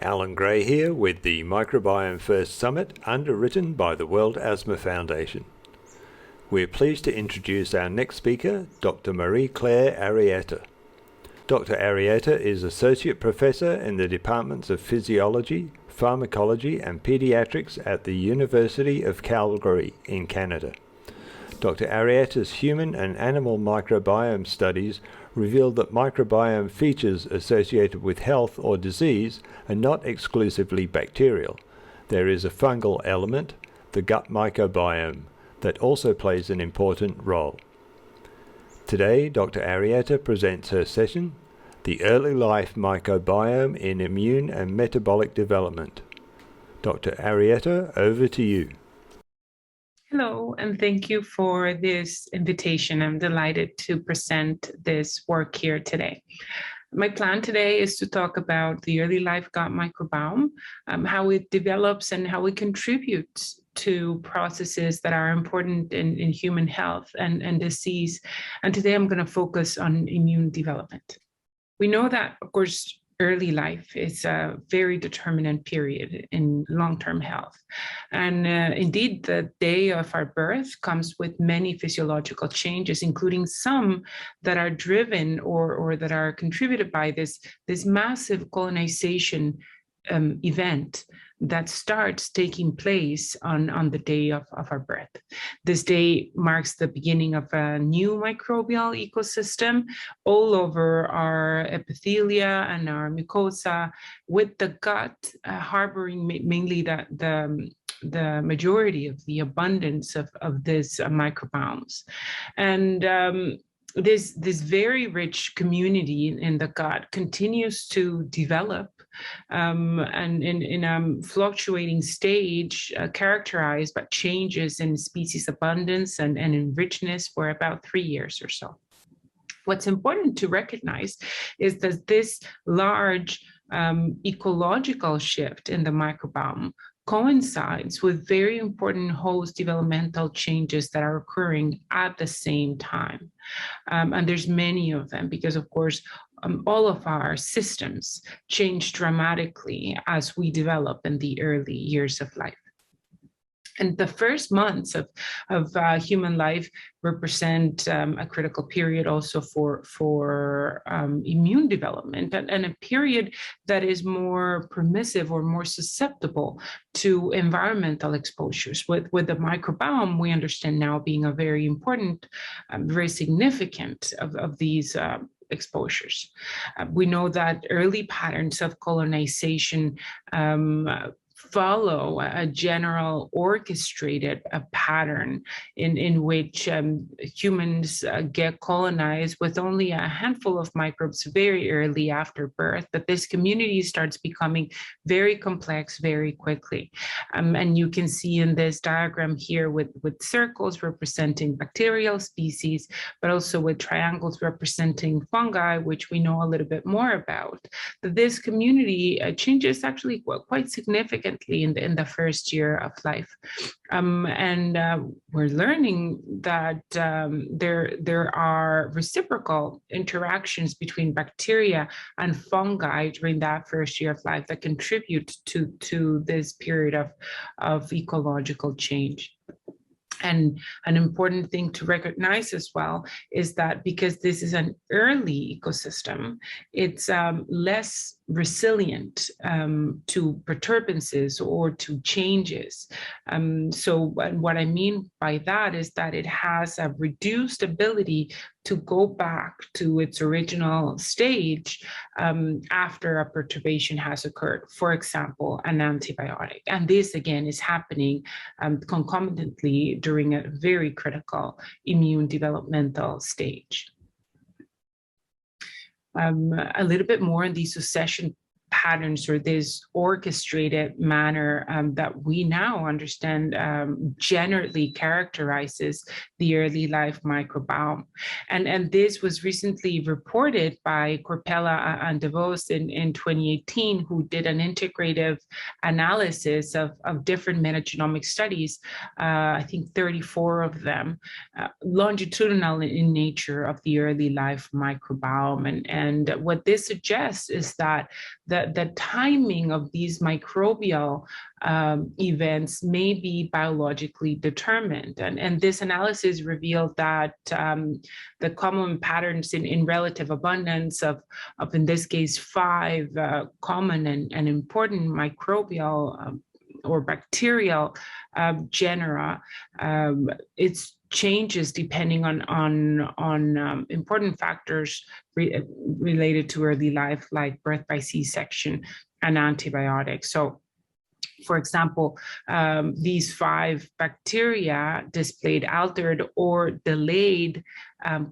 Alan Gray here with the Microbiome First Summit, underwritten by the World Asthma Foundation. We're pleased to introduce our next speaker, Dr. Marie-Claire Arrieta. Dr. Arrieta is Associate Professor in the Departments of Physiology, Pharmacology and Pediatrics at the University of Calgary in Canada. Dr. Arrieta's human and animal microbiome studies revealed that microbiome features associated with health or disease are not exclusively bacterial. There is a fungal element, the gut microbiome, that also plays an important role. Today, Dr. Arrieta presents her session, The Early Life Microbiome in Immune and Metabolic Development. Dr. Arrieta, over to you. Hello, and thank you for this invitation. I'm delighted to present this work here today. My plan today is to talk about the early life gut microbiome, how it develops and how it contributes to processes that are important in human health and disease. And today I'm going to focus on immune development. We know that, of course, early life is a very determinant period in long-term health. And indeed, the day of our birth comes with many physiological changes, including some that are driven or that are contributed by this massive colonization event that starts taking place on the day of our birth. This day marks the beginning of a new microbial ecosystem all over our epithelia and our mucosa, with the gut harboring mainly the majority of the abundance of these microbiomes. And this very rich community in the gut continues to develop and in a fluctuating stage characterized by changes in species abundance and in richness for about 3 years or so. What's important to recognize is that this large ecological shift in the microbiome coincides with very important host developmental changes that are occurring at the same time. And there's many of them because, of course, all of our systems change dramatically as we develop in the early years of life. And the first months of human life represent a critical period also for immune development and a period that is more permissive or more susceptible to environmental exposures. With the microbiome, we understand now being a very important, very significant of these exposures. We know that early patterns of colonization follow a general orchestrated pattern in which humans get colonized with only a handful of microbes very early after birth, but this community starts becoming very complex very quickly. And you can see in this diagram here with circles representing bacterial species, but also with triangles representing fungi, which we know a little bit more about, that this community changes actually quite significantly in the first year of life. We're learning that there are reciprocal interactions between bacteria and fungi during that first year of life that contribute to this period of ecological change. And an important thing to recognize as well is that because this is an early ecosystem, it's less resilient to perturbances or to changes. So what I mean by that is that it has a reduced ability to go back to its original stage after a perturbation has occurred, for example, an antibiotic. And this, again, is happening concomitantly during a very critical immune developmental stage. A little bit more on these succession patterns or this orchestrated manner that we now understand generally characterizes the early life microbiome. And this was recently reported by Corpella and DeVos in 2018, who did an integrative analysis of different metagenomic studies, I think 34 of them, longitudinal in nature of the early life microbiome. And what this suggests is that the timing of these microbial events may be biologically determined. And this analysis revealed that the common patterns in relative abundance of in this case, 5 common and important microbial or bacterial genera, it's changes depending on important factors related to early life, like birth by C-section and antibiotics. So, for example, these 5 bacteria displayed altered or delayed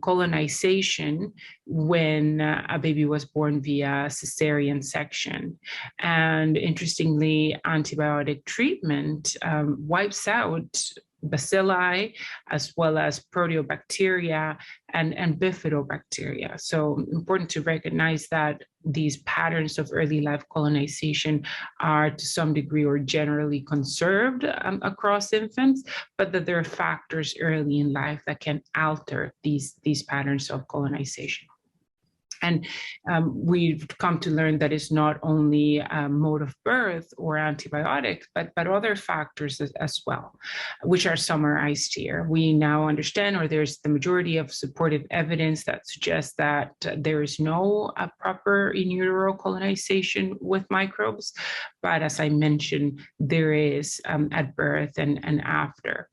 colonization when a baby was born via cesarean section. And interestingly, antibiotic treatment wipes out bacilli, as well as proteobacteria and bifidobacteria. So important to recognize that these patterns of early life colonization are to some degree or generally conserved across infants, but that there are factors early in life that can alter these patterns of colonization. And we've come to learn that it's not only mode of birth or antibiotics, but other factors as well, which are summarized here. We now understand, or there's the majority of supportive evidence that suggests that there is no proper in utero colonization with microbes. But as I mentioned, there is at birth and after.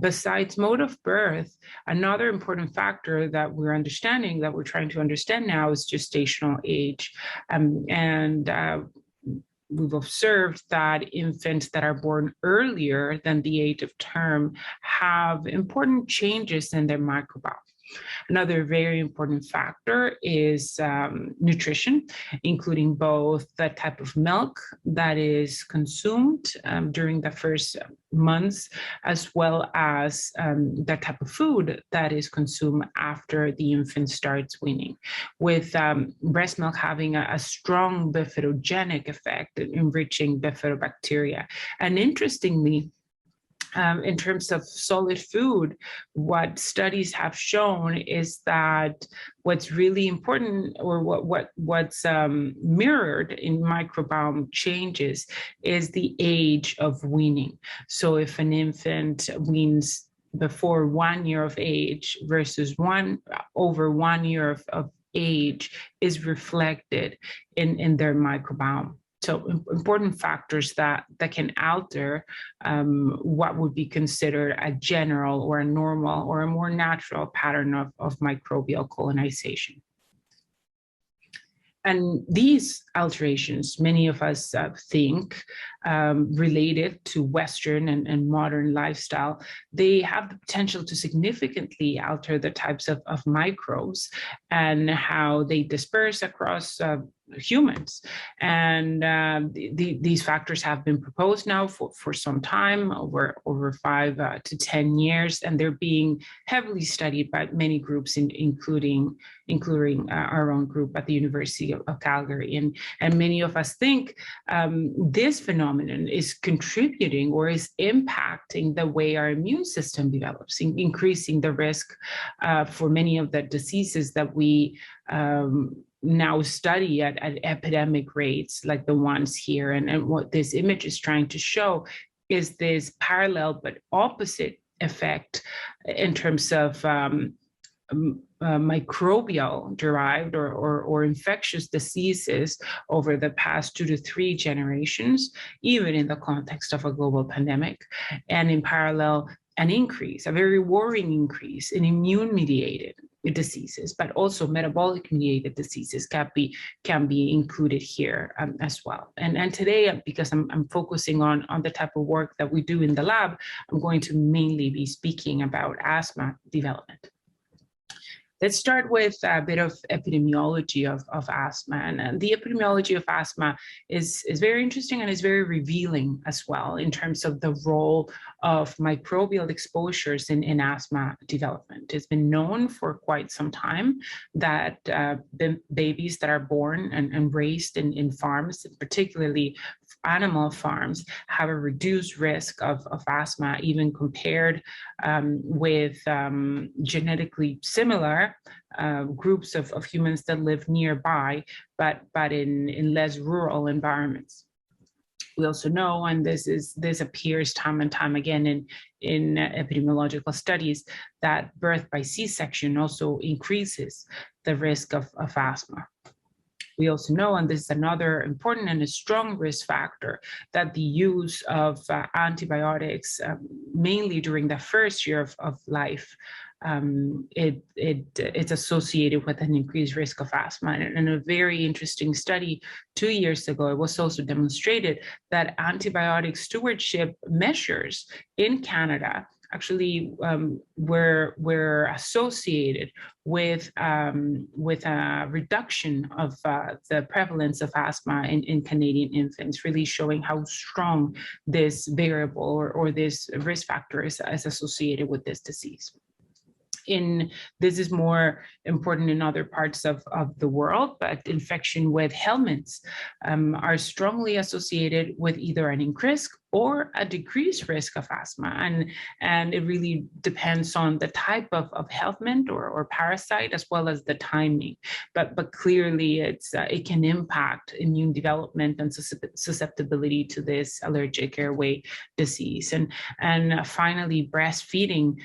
Besides mode of birth, another important factor that we're understanding, that we're trying to understand now, is gestational age. We've observed that infants that are born earlier than the age of term have important changes in their microbiome. Another very important factor is nutrition, including both the type of milk that is consumed during the first months, as well as the type of food that is consumed after the infant starts weaning, with breast milk having a strong bifidogenic effect, enriching bifidobacteria. And interestingly, in terms of solid food, what studies have shown is that what's really important, or what's mirrored in microbiome changes, is the age of weaning. So if an infant weans before 1 year of age versus over 1 year of age, is reflected in their microbiome. So important factors that can alter what would be considered a general or a normal or a more natural pattern of microbial colonization. And these alterations, many of us think, related to Western and modern lifestyle, they have the potential to significantly alter the types of microbes and how they disperse across humans. And these factors have been proposed now for some time, over 5 to 10 years, and they're being heavily studied by many groups, including our own group at the University of Calgary. And many of us think this phenomenon is contributing or is impacting the way our immune system develops, increasing the risk for many of the diseases that we now study at epidemic rates, like the ones here. And what this image is trying to show is this parallel but opposite effect in terms of microbial derived or infectious diseases over the past 2 to 3 generations, even in the context of a global pandemic. And in parallel, a very worrying increase in immune-mediated diseases, but also metabolic-mediated diseases can be included here as well. And today, because I'm focusing on the type of work that we do in the lab, I'm going to mainly be speaking about asthma development. Let's start with a bit of epidemiology of asthma. And the epidemiology of asthma is very interesting and is very revealing as well in terms of the role of microbial exposures in asthma development. It's been known for quite some time that babies that are born and raised in farms, particularly animal farms, have a reduced risk of asthma, even compared with genetically similar groups of humans that live nearby, but in less rural environments. We also know, and this appears time and time again in epidemiological studies, that birth by C-section also increases the risk of asthma. We also know, and this is another important and a strong risk factor, that the use of antibiotics, mainly during the first year of life, it's associated with an increased risk of asthma. And in a very interesting study 2 years ago, it was also demonstrated that antibiotic stewardship measures in Canada actually were associated with a reduction of the prevalence of asthma in Canadian infants, really showing how strong this variable or this risk factor is associated with this disease. This is more important in other parts of the world, but infection with helminths are strongly associated with either an increased or a decreased risk of asthma. And it really depends on the type of helminth or parasite, as well as the timing. But clearly it can impact immune development and susceptibility to this allergic airway disease. And finally, breastfeeding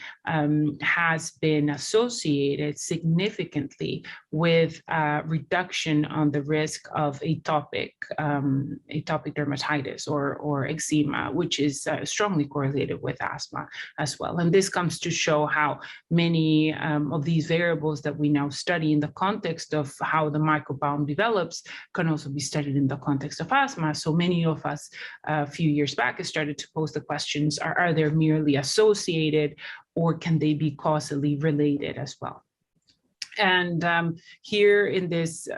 has been associated significantly with reduction on the risk of atopic dermatitis or eczema, which is strongly correlated with asthma as well. And this comes to show how many of these variables that we now study in the context of how the microbiome develops can also be studied in the context of asthma. So many of us a few years back have started to pose the questions, are they merely associated, or can they be causally related as well? And here in this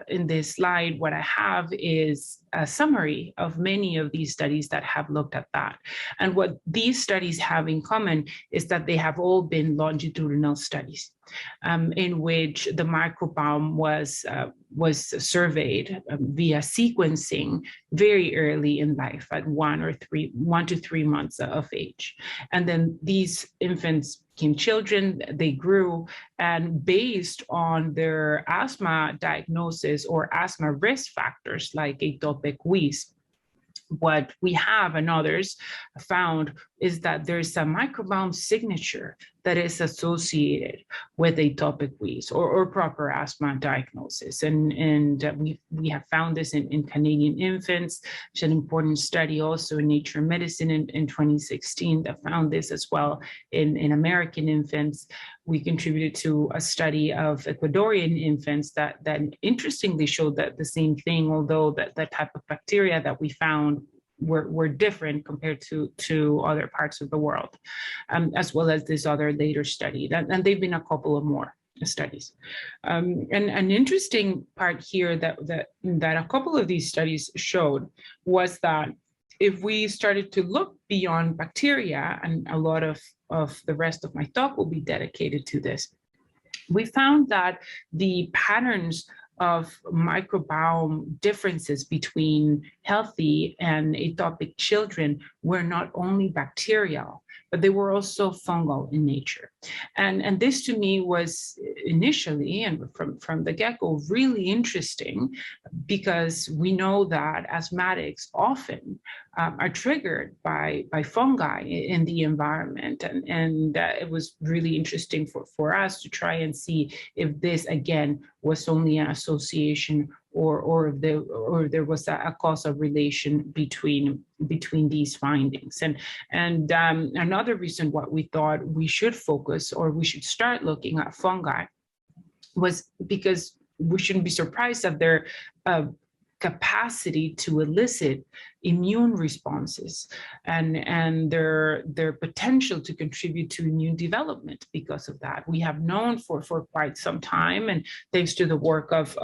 slide, what I have is a summary of many of these studies that have looked at that. And what these studies have in common is that they have all been longitudinal studies in which the microbiome was surveyed via sequencing very early in life at 1 to 3 months of age. And then these infants became children, they grew, and based on their asthma diagnosis or asthma risk factors like atopic wheeze, what we have and others found is that there's a microbiome signature that is associated with atopic wheeze or proper asthma diagnosis. And we have found this in Canadian infants. There's an important study also in Nature Medicine in 2016 that found this as well in American infants. We contributed to a study of Ecuadorian infants that interestingly showed that the same thing, although that type of bacteria that we found were different compared to other parts of the world, as well as this other later study. And they've been a couple of more studies. And an interesting part here that a couple of these studies showed was that if we started to look beyond bacteria, and a lot of the rest of my talk will be dedicated to this, we found that the patterns of microbiome differences between healthy and atopic children were not only bacterial, but they were also fungal in nature. And this to me was initially and from the get-go really interesting, because we know that asthmatics often are triggered by fungi in the environment. And it was really interesting for us to try and see if this again was only an association or if there was a causal relation between these findings. And another reason why we thought we should focus or we should start looking at fungi was because we shouldn't be surprised at their capacity to elicit immune responses and their potential to contribute to immune development because of that. We have known for quite some time, and thanks to the work of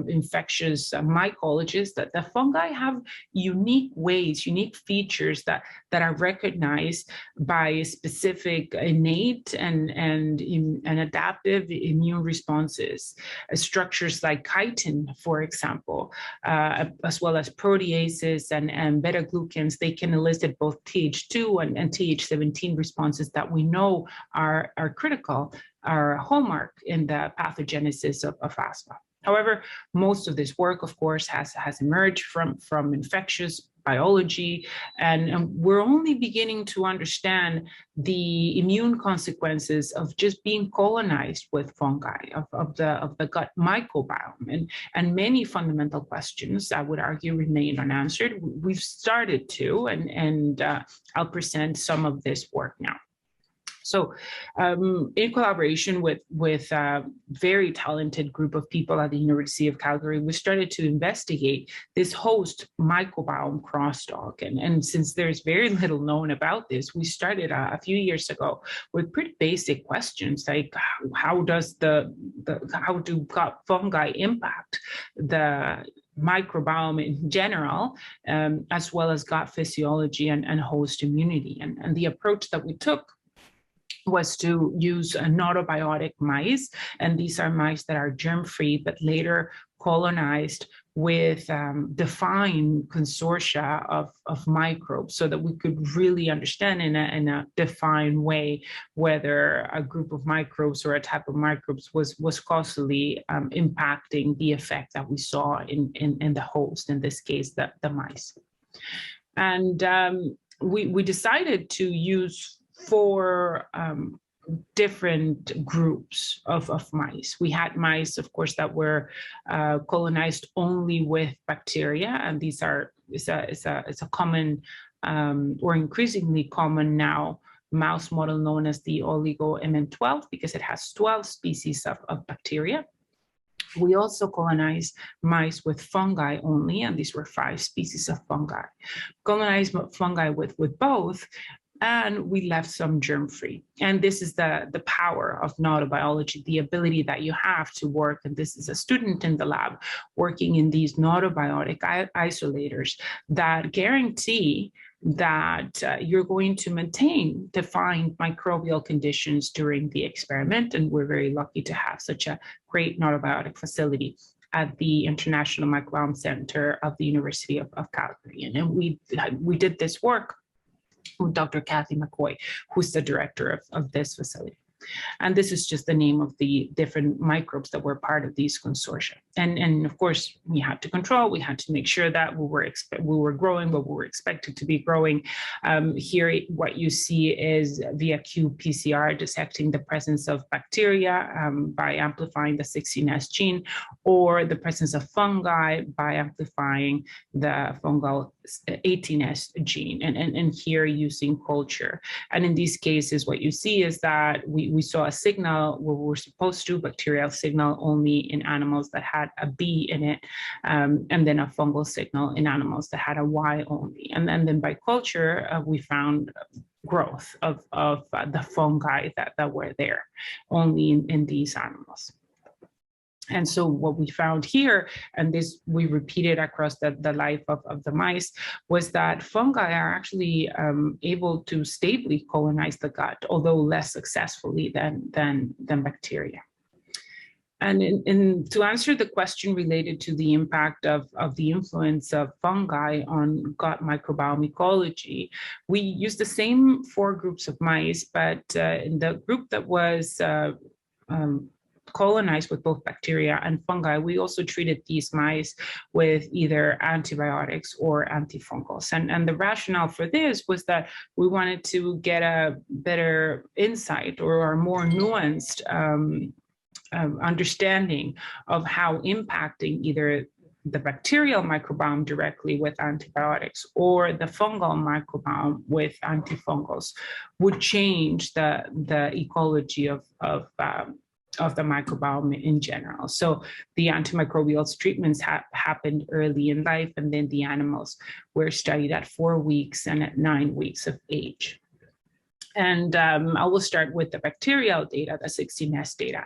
infectious mycologists, that the fungi have unique ways, unique features that are recognized by specific innate and adaptive immune responses. Structures like chitin, for example, as well as proteases and beta-glucans, they can elicit both Th2 and Th17 responses that we know are critical are a hallmark in the pathogenesis of asthma. However, most of this work, of course, has emerged from infectious biology, and we're only beginning to understand the immune consequences of just being colonized with fungi, of the gut microbiome, and many fundamental questions, I would argue, remain unanswered. We've started to, and I'll present some of this work now. So in collaboration with a very talented group of people at the University of Calgary, we started to investigate this host microbiome crosstalk. And since there's very little known about this, we started a few years ago with pretty basic questions like how do gut fungi impact the microbiome in general, as well as gut physiology and host immunity. And the approach that we took was to use gnotobiotic mice, and these are mice that are germ-free, but later colonized with defined consortia of microbes, so that we could really understand in a defined way whether a group of microbes or a type of microbes was causally impacting the effect that we saw in the host, in this case, the mice. And we decided to use 4 different groups of mice. We had mice, of course, that were colonized only with bacteria, and these are it's a common or increasingly common now mouse model known as the oligo-MN12, because it has 12 species of bacteria. We also colonized mice with fungi only, and these were 5 species of fungi. Colonized fungi with both, and we left some germ-free. And this is the power of gnottobiology, the ability that you have to work, and this is a student in the lab working in these gnotobiotic isolators that guarantee that you're going to maintain defined microbial conditions during the experiment. And we're very lucky to have such a great gnotobiotic facility at the International Microbiome Center of the University of Calgary. And we did this work with Dr. Kathy McCoy, who's the director of this facility. And this is just the name of the different microbes that were part of these consortia. And of course, we had to control, we had to make sure that we were growing what we were expected to be growing. Here, what you see is via qPCR detecting the presence of bacteria by amplifying the 16S gene, or the presence of fungi by amplifying the fungal 18S gene, and here using culture. And in these cases, what you see is that we saw a signal where we were supposed to, bacterial signal only in animals that had a B in it, and then a fungal signal in animals that had a Y only. And then by culture, we found growth of the fungi that were there only in these animals. And so what we found here, and this we repeated across the life of the mice, was that fungi are actually able to stably colonize the gut, although less successfully than bacteria. And to answer the question related to the impact of the influence of fungi on gut microbiome ecology, we used the same 4 groups of mice, but in the group that was colonized with both bacteria and fungi, we also treated these mice with either antibiotics or antifungals. And the rationale for this was that we wanted to get a better insight or a more nuanced understanding of how impacting either the bacterial microbiome directly with antibiotics or the fungal microbiome with antifungals would change the ecology of the microbiome in general. So the antimicrobial treatments happened early in life, and then the animals were studied at 4 weeks and at 9 weeks of age. And I will start with the bacterial data, the 16S data,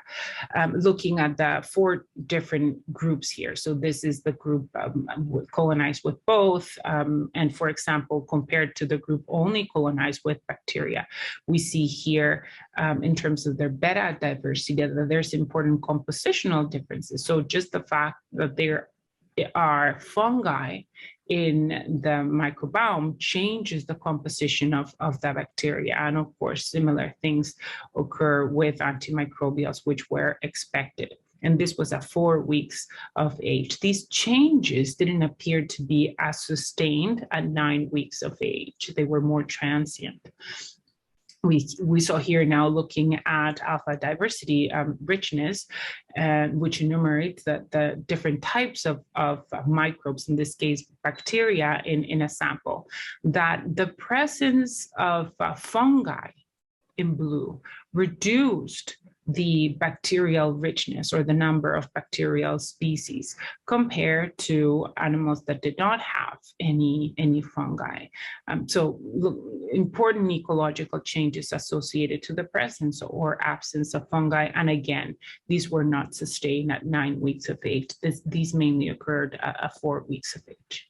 looking at the 4 different groups here. So this is the group colonized with both. And for example, compared to the group only colonized with bacteria, we see here in terms of their beta diversity that there's important compositional differences. So just the fact that they're are fungi in the microbiome changes the composition of the bacteria. And of course, similar things occur with antimicrobials, which were expected. And this was at 4 weeks of age. These changes didn't appear to be as sustained at 9 weeks of age. They were more transient. We saw here now looking at alpha diversity richness, which enumerates the different types of microbes, in this case, bacteria in a sample, that the presence of fungi in blue reduced the bacterial richness or the number of bacterial species compared to animals that did not have any fungi. So important ecological changes associated to the presence or absence of fungi. And again, these were not sustained at 9 weeks of age. These mainly occurred at 4 weeks of age.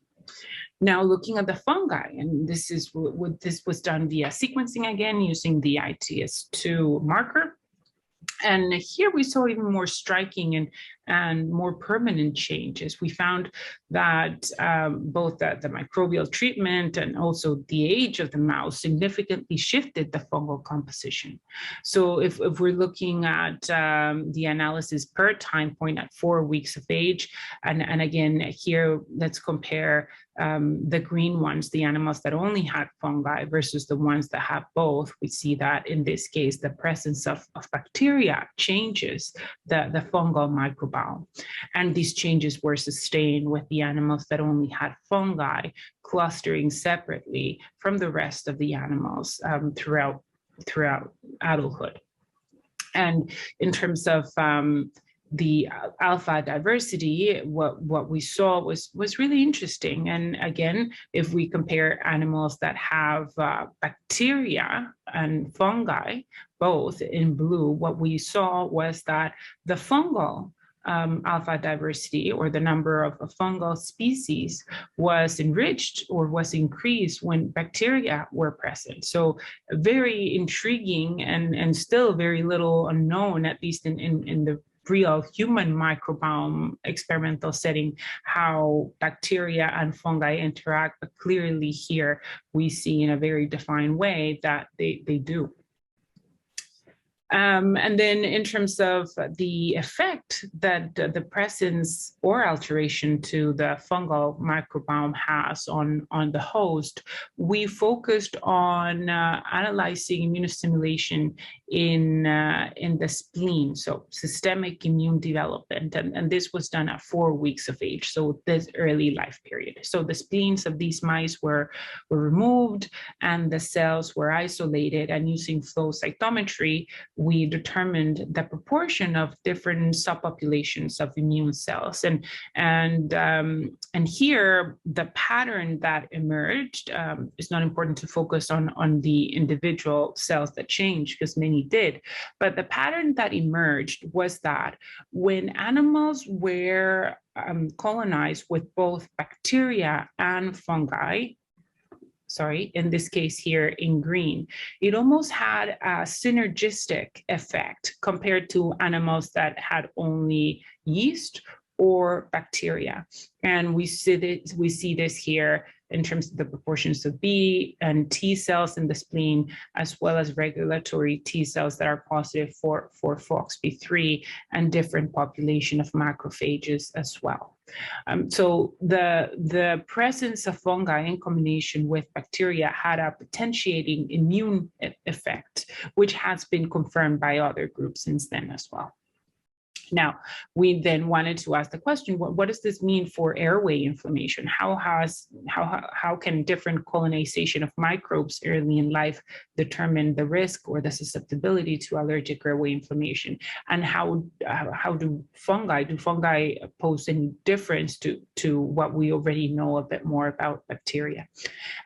Now, looking at the fungi, and this was done via sequencing again using the ITS2 marker. And here we saw even more striking and more permanent changes. We found that both the microbial treatment and also the age of the mouse significantly shifted the fungal composition. So if we're looking at the analysis per time point at 4 weeks of age, and again, here, let's compare the green ones, the animals that only had fungi versus the ones that have both. We see that in this case, the presence of bacteria changes the fungal microbiome. And these changes were sustained with the animals that only had fungi clustering separately from the rest of the animals throughout adulthood. And in terms of the alpha diversity, what we saw was really interesting. And again, if we compare animals that have bacteria and fungi, both in blue, what we saw was that the fungal alpha diversity, or the number of fungal species, was enriched or was increased when bacteria were present. So very intriguing and still very little unknown, at least in the real human microbiome experimental setting, how bacteria and fungi interact. But clearly here we see in a very defined way that they do. And then in terms of the effect that the presence or alteration to the fungal microbiome has on the host, we focused on analyzing immunostimulation in the spleen, so systemic immune development. And this was done at 4 weeks of age, so this early life period. So the spleens of these mice were removed and the cells were isolated, and using flow cytometry, we determined the proportion of different subpopulations of immune cells. And here, the pattern that emerged, it's not important to focus on the individual cells that changed, because many did, but the pattern that emerged was that when animals were colonized with both bacteria and fungi, in this case here in green, it almost had a synergistic effect compared to animals that had only yeast or bacteria. And we see this here in terms of the proportions of B and T cells in the spleen, as well as regulatory T cells that are positive for FOXP3, and different population of macrophages as well. So the presence of fungi in combination with bacteria had a potentiating immune effect, which has been confirmed by other groups since then as well. Now, we then wanted to ask the question, what does this mean for airway inflammation? How can different colonization of microbes early in life determine the risk or the susceptibility to allergic airway inflammation? And how do fungi pose any difference to what we already know a bit more about bacteria?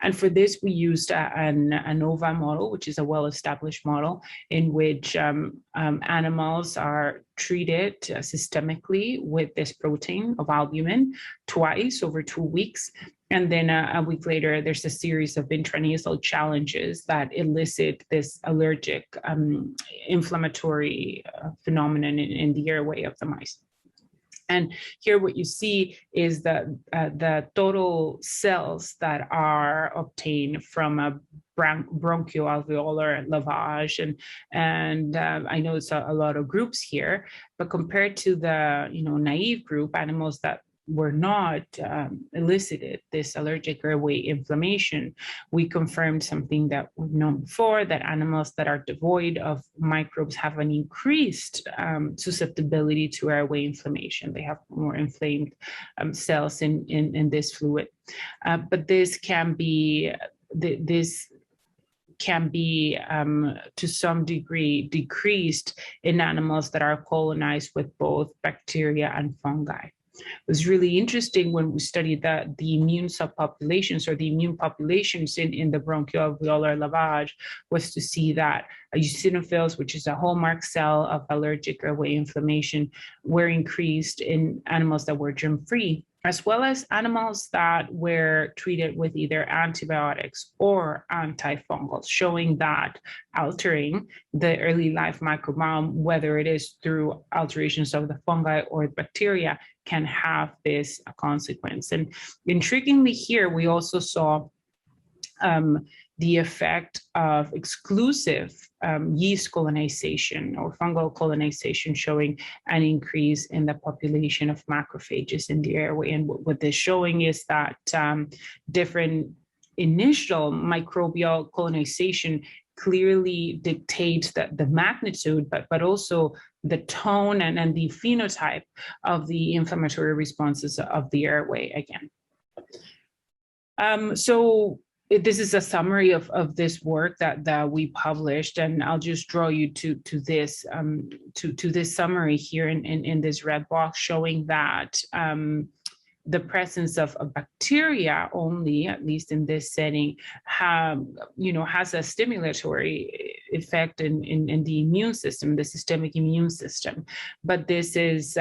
And for this, we used an ANOVA model, which is a well-established model in which animals are treated systemically with this protein of albumin twice over 2 weeks. And then a week later, there's a series of intranasal challenges that elicit this allergic inflammatory phenomenon in the airway of the mice. And here what you see is the total cells that are obtained from a bronchoalveolar lavage. And I know it's a lot of groups here, but compared to the naive group, animals that were not elicited this allergic airway inflammation, we confirmed something that we've known before, that animals that are devoid of microbes have an increased susceptibility to airway inflammation. They have more inflamed cells in this fluid. But this can be to some degree decreased in animals that are colonized with both bacteria and fungi. It was really interesting when we studied the immune subpopulations, or the immune populations in the bronchoalveolar lavage, was to see that eosinophils, which is a hallmark cell of allergic airway inflammation, were increased in animals that were germ-free, as well as animals that were treated with either antibiotics or antifungals, showing that altering the early life microbiome, whether it is through alterations of the fungi or bacteria, can have this consequence. And intriguingly here, we also saw the effect of exclusive yeast colonization or fungal colonization, showing an increase in the population of macrophages in the airway. And what this showing is that different initial microbial colonization clearly dictates the magnitude, but also the tone and the phenotype of the inflammatory responses of the airway again. So this is a summary of this work that we published, and I'll just draw you to this summary here in this red box, showing that the presence of a bacteria only, at least in this setting, has a stimulatory effect in the immune system, the systemic immune system. But this is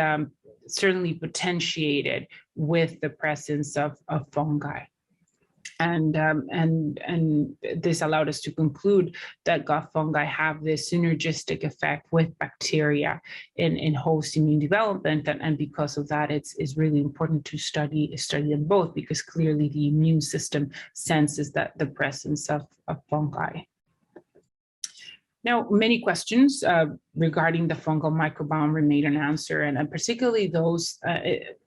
certainly potentiated with the presence of fungi. And this allowed us to conclude that gut fungi have this synergistic effect with bacteria in host immune development, and because of that, it's really important to study them both, because clearly the immune system senses that the presence of fungi. Now, many questions regarding the fungal microbiome remain unanswered, and particularly those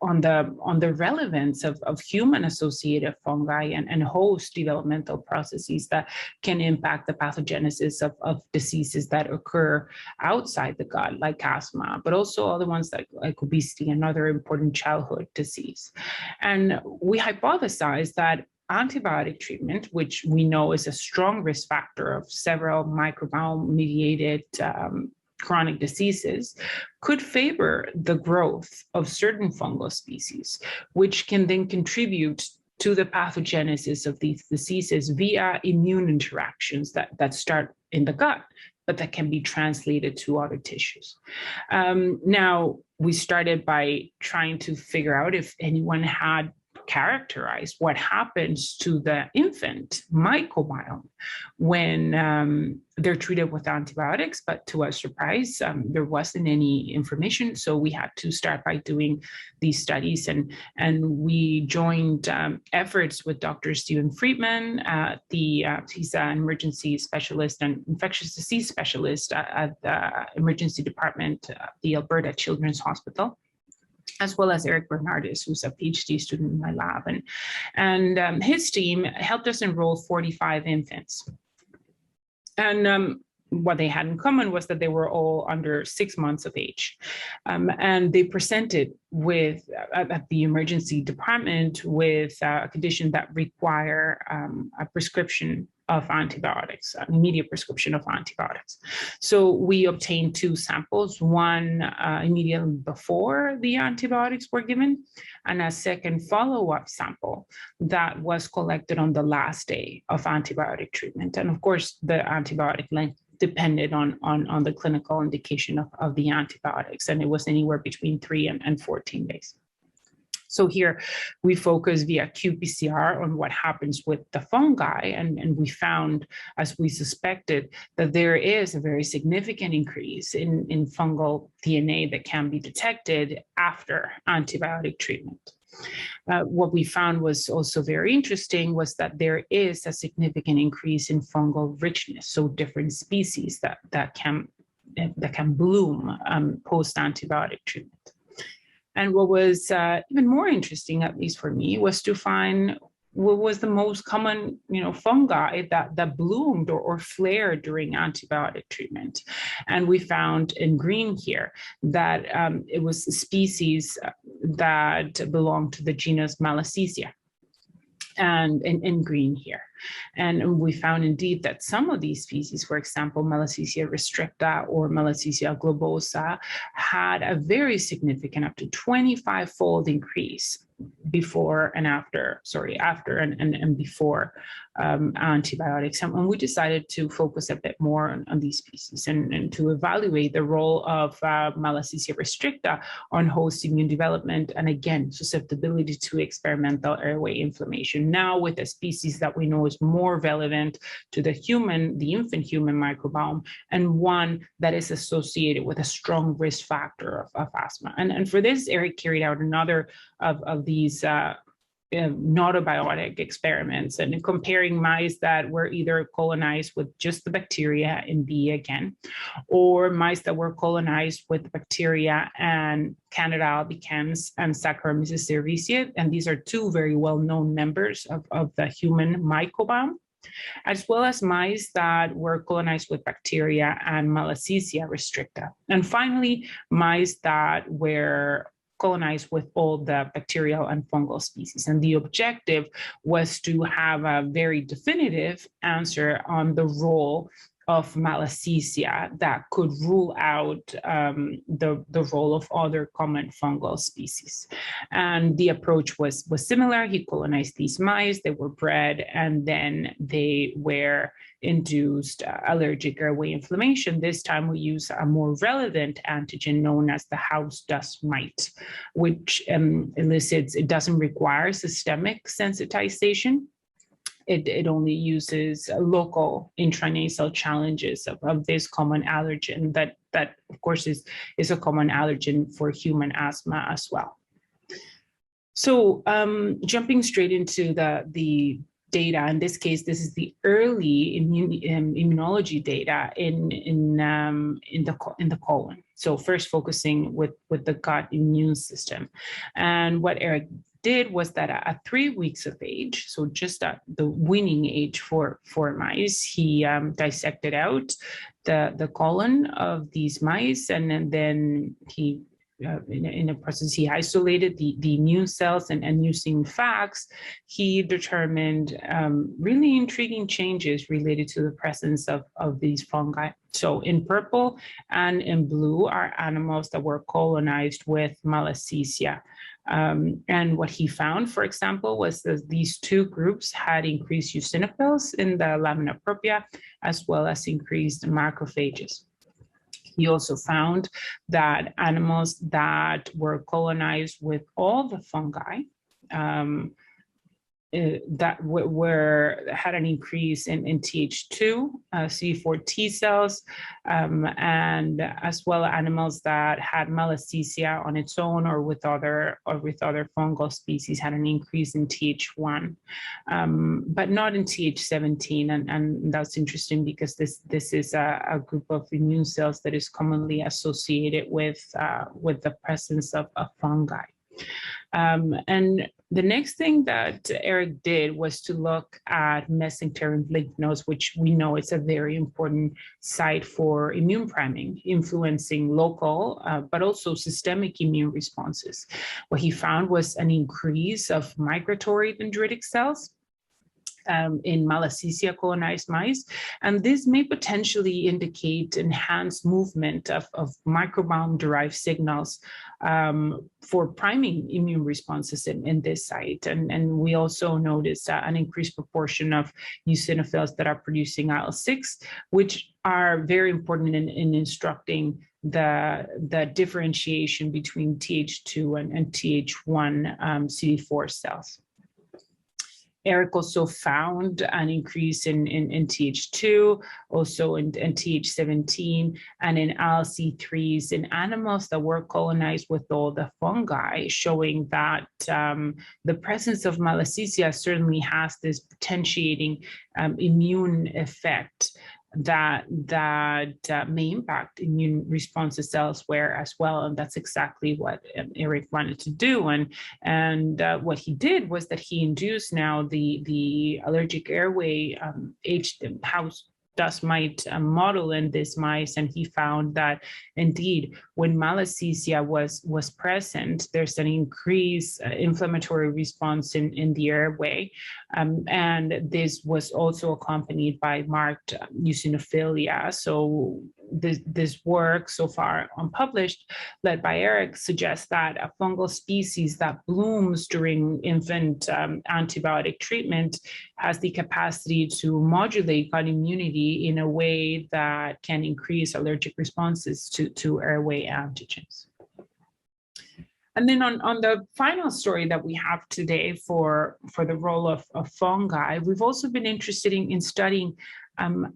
on the relevance of human-associated fungi and host developmental processes that can impact the pathogenesis of diseases that occur outside the gut, like asthma, but also other ones like obesity, another important childhood disease. And we hypothesize that antibiotic treatment, which we know is a strong risk factor of several microbiome-mediated chronic diseases, could favor the growth of certain fungal species, which can then contribute to the pathogenesis of these diseases via immune interactions that start in the gut, but that can be translated to other tissues. Now, we started by trying to figure out if anyone had characterized what happens to the infant microbiome when they're treated with antibiotics, but to our surprise, there wasn't any information. So we had to start by doing these studies, and we joined efforts with Dr. Steven Friedman. He's an emergency specialist and infectious disease specialist at the emergency department of the Alberta Children's Hospital, as well as Eric Bernardis, who's a PhD student in my lab. And his team helped us enroll 45 infants. And what they had in common was that they were all under 6 months of age. And they presented at the emergency department with a condition that require a prescription of antibiotics, an immediate prescription of antibiotics. So we obtained 2 samples, one immediately before the antibiotics were given, and a second follow-up sample that was collected on the last day of antibiotic treatment. And of course, the antibiotic length depended on the clinical indication of the antibiotics, and it was anywhere between 3 and 14 days. So here we focus via qPCR on what happens with the fungi, and we found, as we suspected, that there is a very significant increase in fungal DNA that can be detected after antibiotic treatment. What we found was also very interesting was that there is a significant increase in fungal richness, so different species that can bloom post-antibiotic treatment. And what was even more interesting, at least for me, was to find what was the most common, fungi that bloomed or flared during antibiotic treatment. And we found in green here that it was a species that belonged to the genus Malassezia, and in green here. And we found indeed that some of these species, for example, Malassezia restricta or Malassezia globosa, had a very significant, up to 25-fold increase before and after, after and before antibiotics. And we decided to focus a bit more on these species and to evaluate the role of Malassezia restricta on host immune development, and again, susceptibility to experimental airway inflammation. Now with a species that we know is more relevant to the infant human microbiome, and one that is associated with a strong risk factor of asthma. And for this, Eric carried out another of these gnotobiotic experiments, and comparing mice that were either colonized with just the bacteria in B again, or mice that were colonized with bacteria and Candida albicans and Saccharomyces cerevisiae. And these are two very well-known members of the human microbiome, as well as mice that were colonized with bacteria and Malassezia restricta. And finally, mice that were colonized with all the bacterial and fungal species. And the objective was to have a very definitive answer on the role of Malassezia that could rule out the role of other common fungal species. And the approach was similar. He colonized these mice, they were bred, and then they were induced allergic airway inflammation. This time we use a more relevant antigen known as the house dust mite, which elicits, it doesn't require systemic sensitization. It only uses local intranasal challenges of this common allergen that of course is a common allergen for human asthma as well. So jumping straight into the data, in this case, this is the early immunology data in the colon. So first focusing with the gut immune system. And what Eric did was that at 3 weeks of age, so just at the weaning age for mice, he dissected out the colon of these mice, and then he in a process, he isolated the immune cells, and using FACS, he determined really intriguing changes related to the presence of these fungi. So in purple and in blue are animals that were colonized with Malassezia. And what he found, for example, was that these two groups had increased eosinophils in the lamina propria, as well as increased macrophages. He also found that animals that were colonized with all the fungi that had an increase in Th2, CD4 T cells, and as well animals that had Malassezia on its own or with other fungal species had an increase in Th1, but not in Th17, and that's interesting because this is a group of immune cells that is commonly associated with the presence of fungi. And the next thing that Eric did was to look at mesenteric lymph nodes, which we know is a very important site for immune priming, influencing local, but also systemic immune responses. What he found was an increase of migratory dendritic cells in Malassezia colonized mice. And this may potentially indicate enhanced movement of microbiome-derived signals for priming immune responses in this site. And we also noticed an increased proportion of eosinophils that are producing IL-6, which are very important in instructing the differentiation between Th2 and Th1 CD4 cells. Eric also found an increase in Th2, also in Th17, and in ILC3s in animals that were colonized with all the fungi, showing that the presence of Malassezia certainly has this potentiating immune effect that may impact immune responses elsewhere as well, and that's exactly what Eric wanted to do. And what he did was that he induced now the allergic airway house dust mite model in these mice, and he found that indeed when Malassezia was present, there's an increased inflammatory response in the airway, and this was also accompanied by marked eosinophilia. So this work, so far unpublished, led by Eric, suggests that a fungal species that blooms during infant antibiotic treatment has the capacity to modulate gut immunity in a way that can increase allergic responses to airway antigens. And then on the final story that we have today for the role of fungi, we've also been interested in studying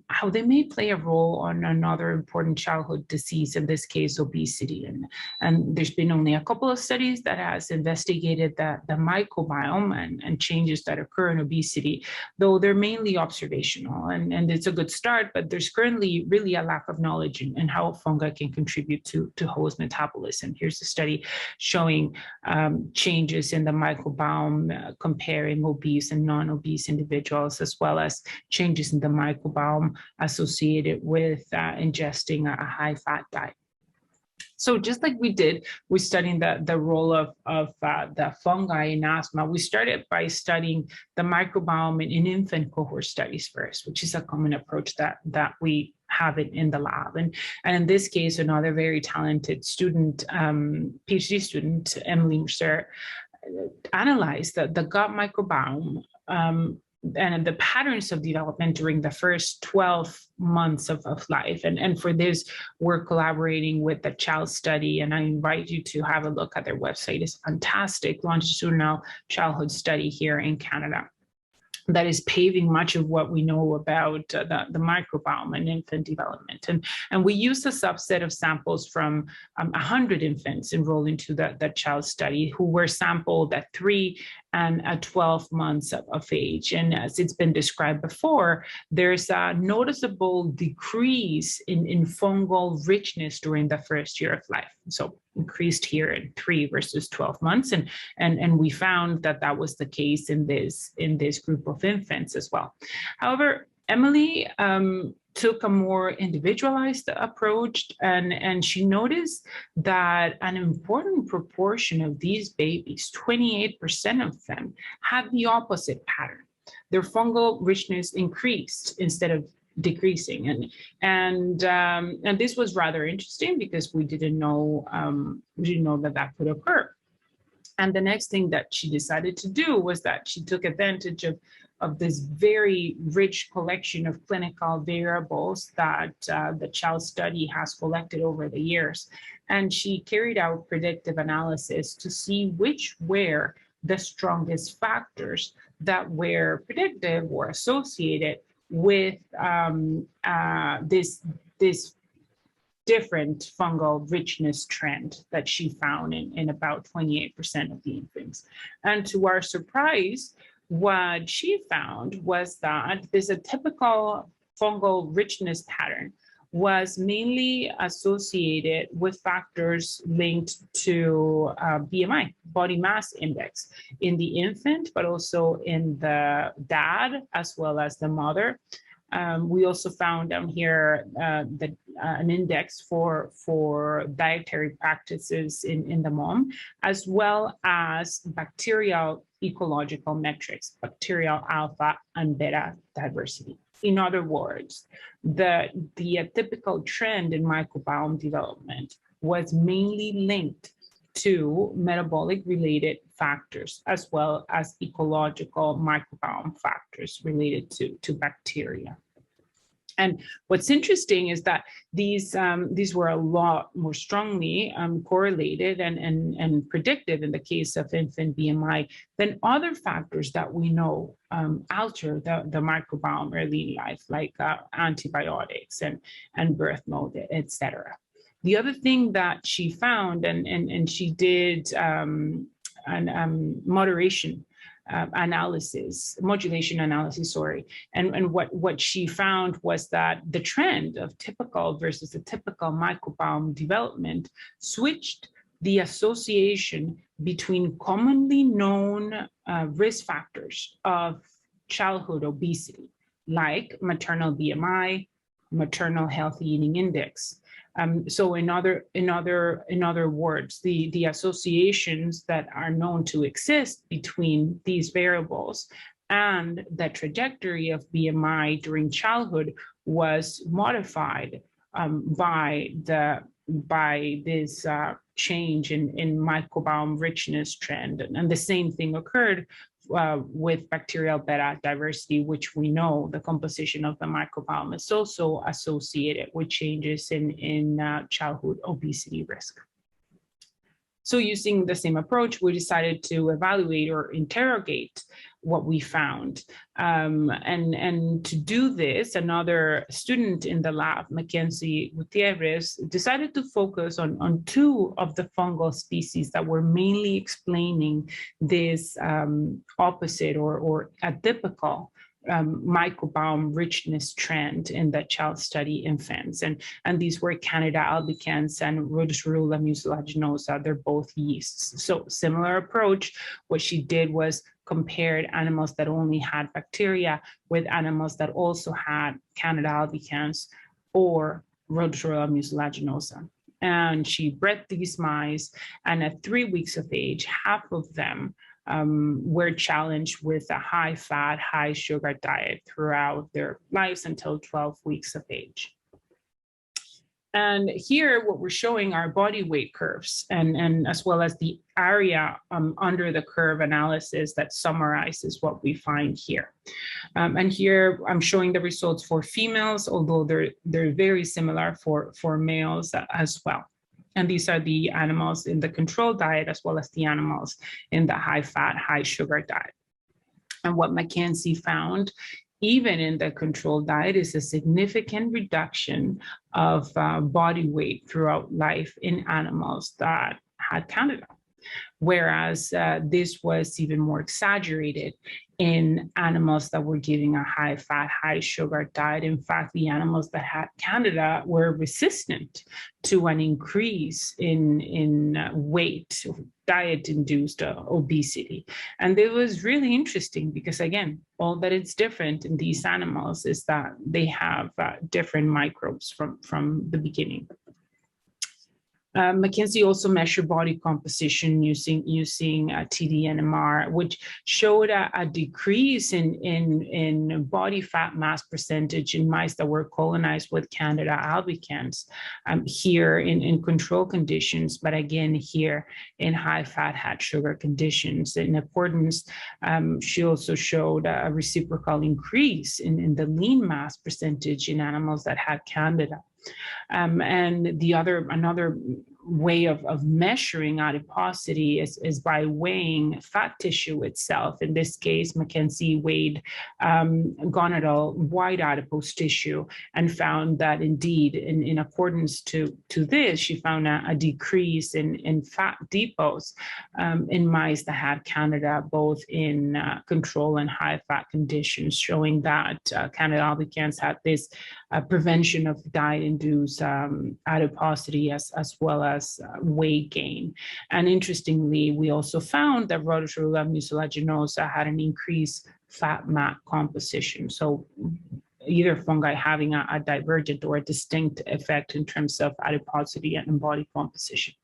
how they may play a role on another important childhood disease, in this case, obesity. And there's been only a couple of studies that has investigated the microbiome and changes that occur in obesity, though they're mainly observational. And it's a good start, but there's currently really a lack of knowledge in how fungi can contribute to host metabolism. Here's a study showing changes in the microbiome, comparing obese and non-obese individuals, as well as changes in the microbiome associated with ingesting a high-fat diet. So just like we did, we're studying the role of the fungi in asthma. We started by studying the microbiome in infant cohort studies first, which is a common approach that we have it in the lab. And in this case, another very talented student, PhD student, Emily Mercer, analyzed the gut microbiome and the patterns of development during the first 12 months of life. And for this, we're collaborating with the Child Study, and I invite you to have a look at their website. It's a fantastic longitudinal childhood study here in Canada that is paving much of what we know about the microbiome and infant development. And we used a subset of samples from 100 infants enrolled into the Child Study who were sampled at 3 and at 12 months of age. And as it's been described before, there's a noticeable decrease in fungal richness during the first year of life. So increased here in 3 versus 12 months. And we found that was the case in this group of infants as well. However, Emily took a more individualized approach, and she noticed that an important proportion of these babies, 28% of them, had the opposite pattern. Their fungal richness increased instead of decreasing, and this was rather interesting because we didn't know that could occur. And the next thing that she decided to do was that she took advantage of this very rich collection of clinical variables that the Child Study has collected over the years. And she carried out predictive analysis to see which were the strongest factors that were predictive or associated with this different fungal richness trend that she found in about 28% of the infants. And to our surprise, what she found was that this atypical fungal richness pattern was mainly associated with factors linked to BMI, body mass index, in the infant, but also in the dad as well as the mother. We also found down here an index for dietary practices in the mom, as well as bacterial ecological metrics, bacterial alpha and beta diversity. In other words, the atypical trend in microbiome development was mainly linked to metabolic related factors, as well as ecological microbiome factors related to bacteria. And what's interesting is that these were a lot more strongly correlated and predictive in the case of infant BMI than other factors that we know alter the microbiome early in life, like antibiotics and birth mode, etc. The other thing that she found, and she did moderation modulation analysis, sorry. And what she found was that the trend of typical versus atypical microbiome development switched the association between commonly known risk factors of childhood obesity, like maternal BMI, maternal healthy eating index. So in other words, the associations that are known to exist between these variables and the trajectory of BMI during childhood was modified by this change in microbiome richness trend. And the same thing occurred with bacterial beta diversity, which we know the composition of the microbiome is also associated with changes in childhood obesity risk. So using the same approach, we decided to evaluate or interrogate what we found. And to do this, another student in the lab, Mackenzie Gutierrez, decided to focus on two of the fungal species that were mainly explaining this opposite or atypical microbiome richness trend in the child study infants. And these were Candida albicans and Rhodotorula mucilaginosa. They're both yeasts. So similar approach. What she did was compared animals that only had bacteria with animals that also had Candida albicans or Rhodotorula mucilaginosa. And she bred these mice, and at 3 weeks of age, half of them were challenged with a high fat, high sugar diet throughout their lives until 12 weeks of age. And here, what we're showing are body weight curves, and as well as the area under the curve analysis that summarizes what we find here. And here, I'm showing the results for females, although they're very similar for males as well. And these are the animals in the control diet, as well as the animals in the high fat, high sugar diet. And what Mackenzie found, even in the control diet, is a significant reduction of body weight throughout life in animals that had Candida. Whereas this was even more exaggerated in animals that were giving a high fat, high sugar diet. In fact, the animals that had Candida were resistant to an increase in weight, diet-induced obesity. And it was really interesting because, again, all that is different in these animals is that they have different microbes from the beginning. Mackenzie also measured body composition using TDNMR, which showed a decrease in body fat mass percentage in mice that were colonized with Candida albicans here in control conditions, but again here in high fat, high sugar conditions. In accordance, she also showed a reciprocal increase in the lean mass percentage in animals that had Candida. And another way of measuring adiposity is by weighing fat tissue itself. In this case, Mackenzie weighed gonadal white adipose tissue and found that indeed, in accordance to this, she found a decrease in fat depots in mice that had Candida, both in control and high fat conditions, showing that Candida albicans had this prevention of diet-induced adiposity as well as weight gain. And interestingly, we also found that Rhodotorula mucilaginosa had an increased fat mat composition. So either fungi having a divergent or a distinct effect in terms of adiposity and body composition.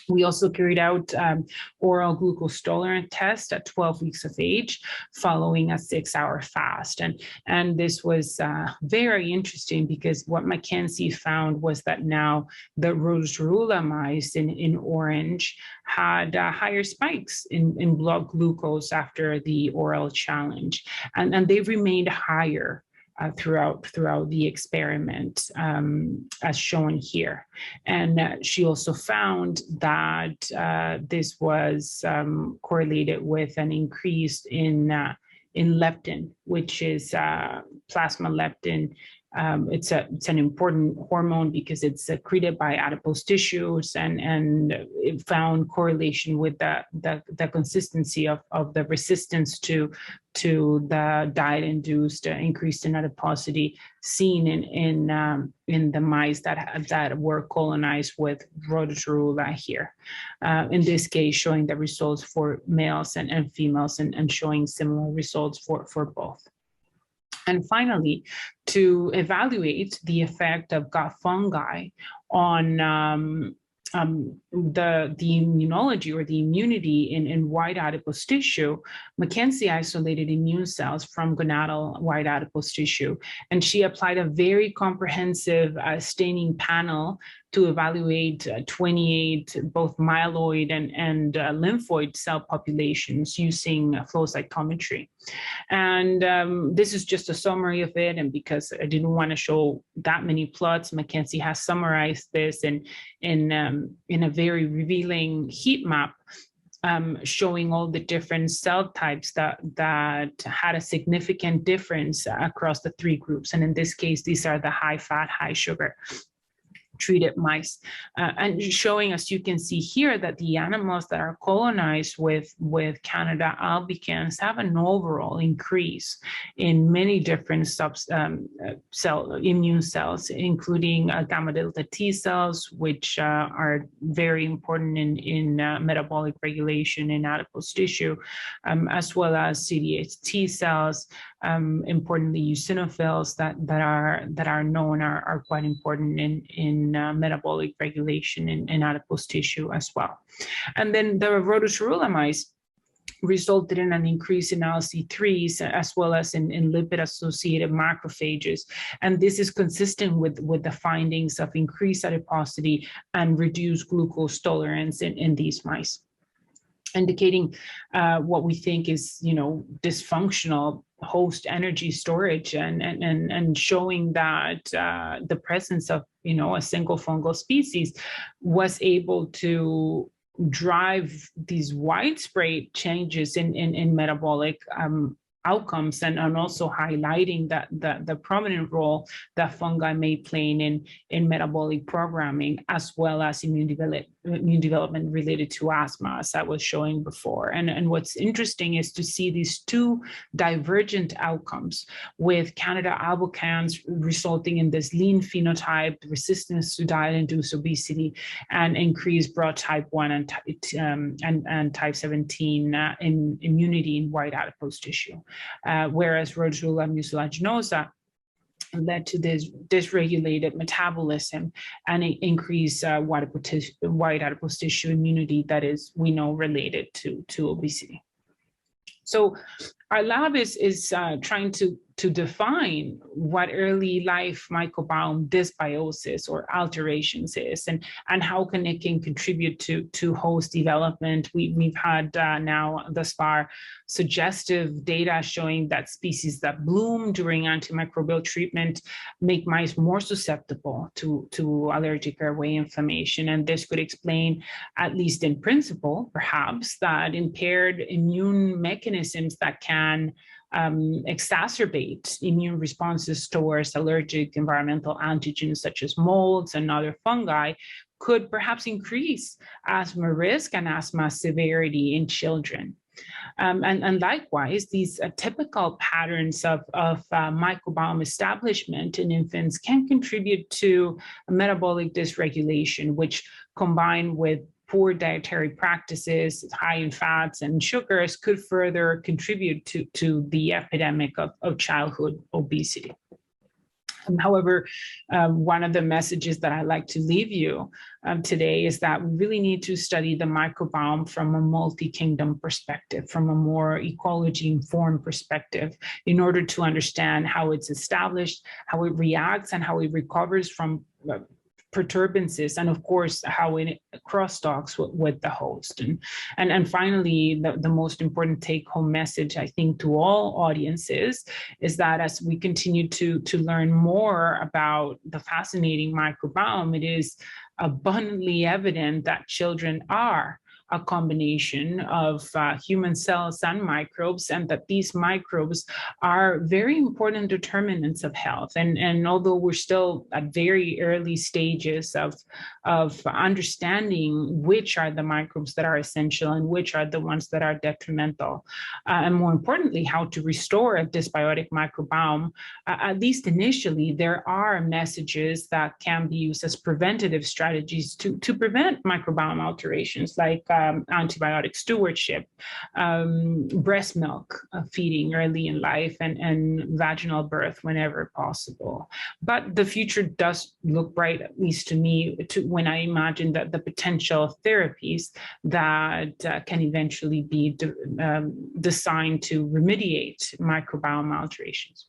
We also carried out oral glucose tolerance test at 12 weeks of age following a 6-hour fast. And this was very interesting because what Mackenzie found was that now the Rhodotorula mice in orange had higher spikes in blood glucose after the oral challenge. And they remained higher throughout the experiment, as shown here. And she also found that this was correlated with an increase in leptin, which is plasma leptin. It's an important hormone because it's secreted by adipose tissues, and it found correlation with the consistency of the resistance to the diet-induced increase in adiposity seen in the mice that were colonized with rhodotorula here. In this case, showing the results for males and females, and showing similar results for both. And finally, to evaluate the effect of gut fungi on the immunology or the immunity in white adipose tissue, Mackenzie isolated immune cells from gonadal white adipose tissue, and she applied a very comprehensive staining panel to evaluate 28 both myeloid and lymphoid cell populations using flow cytometry. And this is just a summary of it. And because I didn't want to show that many plots, Mackenzie has summarized this in a very revealing heat map, showing all the different cell types that had a significant difference across the three groups. And in this case, these are the high fat, high sugar treated mice, and showing, as you can see here, that the animals that are colonized with Candida albicans have an overall increase in many different immune cells, including gamma delta T cells, which are very important in metabolic regulation in adipose tissue, as well as CD8 T cells. Importantly, eosinophils that are known are quite important in metabolic regulation in adipose tissue as well. And then the rhodotorula mice resulted in an increase in LC3s as well as in lipid-associated macrophages. And this is consistent with the findings of increased adiposity and reduced glucose tolerance in these mice, indicating what we think is, dysfunctional host energy storage, and showing that the presence of, a single fungal species was able to drive these widespread changes in metabolic outcomes, and also highlighting the prominent role that fungi may play in metabolic programming, as well as immune development related to asthma, as I was showing before. And what's interesting is to see these two divergent outcomes, with Candida albicans resulting in this lean phenotype, resistance to diet-induced obesity, and increased broad type 1 and type 17 in immunity in white adipose tissue. Whereas Rhodiola mucilaginosa led to this dysregulated metabolism and an increased white adipose tissue immunity that is, we know, related to obesity. So our lab is trying to define what early life microbiome dysbiosis or alterations is, and how it can contribute to host development. We've had now thus far suggestive data showing that species that bloom during antimicrobial treatment make mice more susceptible to allergic airway inflammation. And this could explain, at least in principle, perhaps, that impaired immune mechanisms that can exacerbate immune responses towards allergic environmental antigens such as molds and other fungi could perhaps increase asthma risk and asthma severity in children. And likewise, these typical patterns of microbiome establishment in infants can contribute to metabolic dysregulation, which, combined with poor dietary practices, high in fats and sugars, could further contribute to the epidemic of childhood obesity. However, one of the messages that I'd like to leave you today is that we really need to study the microbiome from a multi-kingdom perspective, from a more ecology-informed perspective, in order to understand how it's established, how it reacts, and how it recovers from perturbances, and of course how it crosstalks with the host. And finally, the most important take-home message, I think, to all audiences is that as we continue to learn more about the fascinating microbiome, it is abundantly evident that children are a combination of human cells and microbes, and that these microbes are very important determinants of health. And although we're still at very early stages of understanding which are the microbes that are essential and which are the ones that are detrimental, and more importantly, how to restore a dysbiotic microbiome, at least initially, there are messages that can be used as preventative strategies to prevent microbiome alterations, like antibiotic stewardship, breast milk feeding early in life, and vaginal birth whenever possible. But the future does look bright, at least to me, when I imagine that the potential therapies that can eventually be designed to remediate microbiome alterations.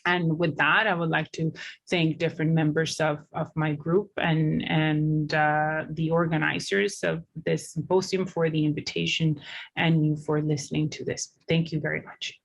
And with that, I would like to thank different members of my group and the organizers of this symposium for the invitation, and you for listening to this. Thank you very much.